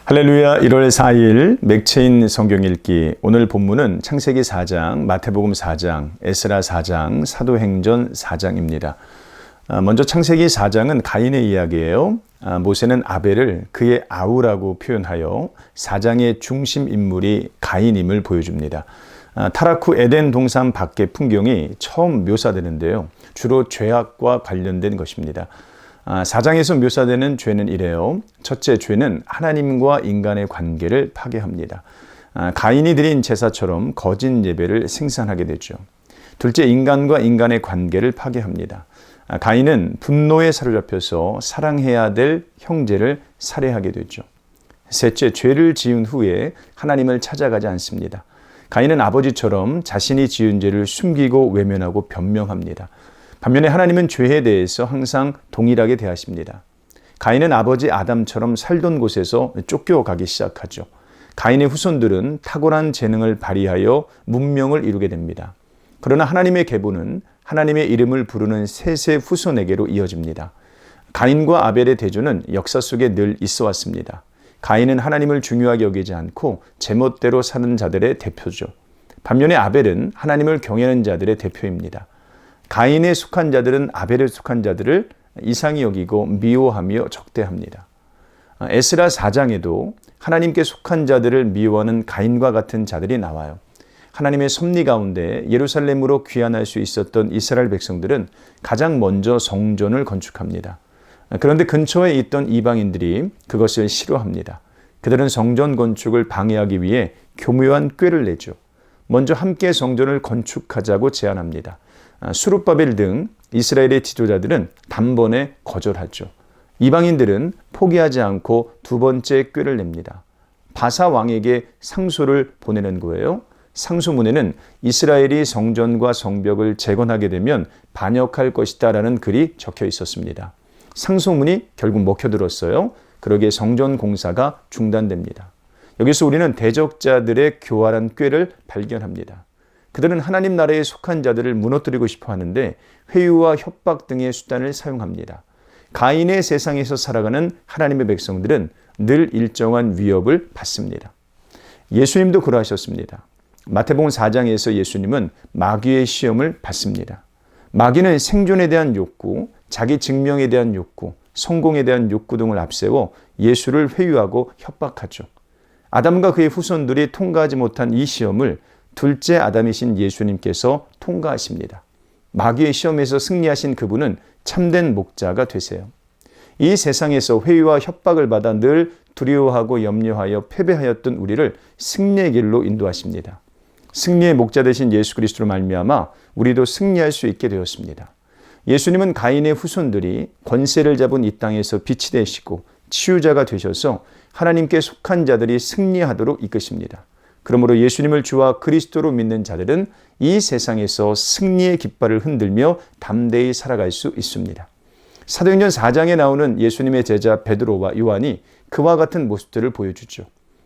할렐루야. 1월 4일 맥체인 성경 읽기. 오늘 본문은 창세기 4장, 마태복음 4장, 에스라 4장, 사도행전 4장입니다. 먼저 창세기 4장은 가인의 이야기예요. 모세는 아벨을 그의 아우라고 표현하여 4장의 중심 인물이 가인임을 보여줍니다. 타락 후 에덴 동산 밖의 풍경이 처음 묘사되는데요. 주로 죄악과 관련된 것입니다. 4장에서 묘사되는 죄는 이래요. 첫째, 죄는 하나님과 인간의 관계를 파괴합니다. 가인이 드린 제사처럼 거짓 예배를 생산하게 되죠. 둘째, 인간과 인간의 관계를 파괴합니다. 가인은 분노에 사로잡혀서 사랑해야 될 형제를 살해하게 되죠. 셋째, 죄를 지은 후에 하나님을 찾아가지 않습니다. 가인은 아버지처럼 자신이 지은 죄를 숨기고 외면하고 변명합니다. 반면에 하나님은 죄에 대해서 항상 동일하게 대하십니다. 가인은 아버지 아담처럼 살던 곳에서 쫓겨가기 시작하죠. 가인의 후손들은 탁월한 재능을 발휘하여 문명을 이루게 됩니다. 그러나 하나님의 계보는 하나님의 이름을 부르는 셋의 후손에게로 이어집니다. 가인과 아벨의 대조는 역사 속에 늘 있어 왔습니다. 가인은 하나님을 중요하게 여기지 않고 제멋대로 사는 자들의 대표죠. 반면에 아벨은 하나님을 경외하는 자들의 대표입니다. 가인에 속한 자들은 아벨에 속한 자들을 이상히 여기고 미워하며 적대합니다. 에스라 4장에도 하나님께 속한 자들을 미워하는 가인과 같은 자들이 나와요. 하나님의 섭리 가운데 예루살렘으로 귀환할 수 있었던 이스라엘 백성들은 가장 먼저 성전을 건축합니다. 그런데 근처에 있던 이방인들이 그것을 싫어합니다. 그들은 성전 건축을 방해하기 위해 교묘한 꾀를 내죠. 먼저 함께 성전을 건축하자고 제안합니다. 수룹바벨 등 이스라엘의 지도자들은 단번에 거절하죠. 이방인들은 포기하지 않고 두 번째 꾀를 냅니다. 바사 왕에게 상소를 보내는 거예요. 상소문에는 이스라엘이 성전과 성벽을 재건하게 되면 반역할 것이다 라는 글이 적혀 있었습니다. 상소문이 결국 먹혀들었어요. 그러기에 성전 공사가 중단됩니다. 여기서 우리는 대적자들의 교활한 꾀를 발견합니다. 그들은 하나님 나라에 속한 자들을 무너뜨리고 싶어 하는데 회유와 협박 등의 수단을 사용합니다. 가인의 세상에서 살아가는 하나님의 백성들은 늘 일정한 위협을 받습니다. 예수님도 그러하셨습니다. 마태복음 4장에서 예수님은 마귀의 시험을 받습니다. 마귀는 생존에 대한 욕구, 자기 증명에 대한 욕구, 성공에 대한 욕구 등을 앞세워 예수를 회유하고 협박하죠. 아담과 그의 후손들이 통과하지 못한 이 시험을 둘째 아담이신 예수님께서 통과하십니다. 마귀의 시험에서 승리하신 그분은 참된 목자가 되세요. 이 세상에서 회유와 협박을 받아 늘 두려워하고 염려하여 패배하였던 우리를 승리의 길로 인도하십니다. 승리의 목자 되신 예수 그리스도로 말미암아 우리도 승리할 수 있게 되었습니다. 예수님은 가인의 후손들이 권세를 잡은 이 땅에서 빛이 되시고 치유자가 되셔서 하나님께 속한 자들이 승리하도록 이끄십니다. 그러므로 예수님을 주와 그리스도로 믿는 자들은 이 세상에서 승리의 깃발을 흔들며 담대히 살아갈 수 있습니다. 사도행전 4장에 나오는 예수님의 제자 베드로와 요한이 그와 같은 모습들을 보여주죠.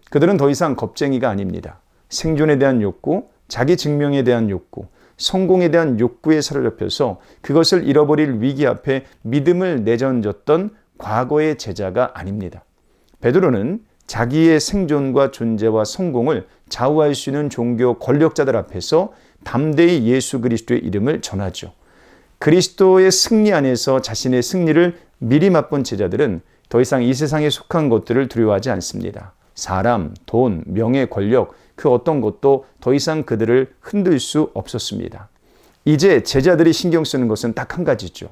그들은 더 이상 겁쟁이가 아닙니다. 생존에 대한 욕구, 자기 증명에 대한 욕구, 성공에 대한 욕구에 사로잡혀서 그것을 잃어버릴 위기 앞에 믿음을 내던졌던 과거의 제자가 아닙니다. 베드로는 자기의 생존과 존재와 성공을 좌우할 수 있는 종교 권력자들 앞에서 담대히 예수 그리스도의 이름을 전하죠. 그리스도의 승리 안에서 자신의 승리를 미리 맛본 제자들은 더 이상 이 세상에 속한 것들을 두려워하지 않습니다. 사람, 돈, 명예, 권력, 그 어떤 것도 더 이상 그들을 흔들 수 없었습니다. 이제 제자들이 신경 쓰는 것은 딱 한 가지죠.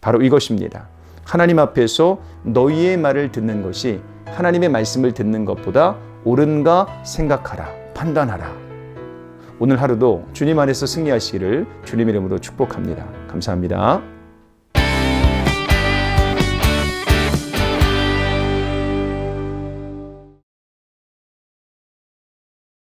바로 이것입니다. 하나님 앞에서 너희의 말을 듣는 것이 하나님의 말씀을 듣는 것보다 옳은가 생각하라, 판단하라. 오늘 하루도 주님 안에서 승리하시기를 주님 이름으로 축복합니다. 감사합니다.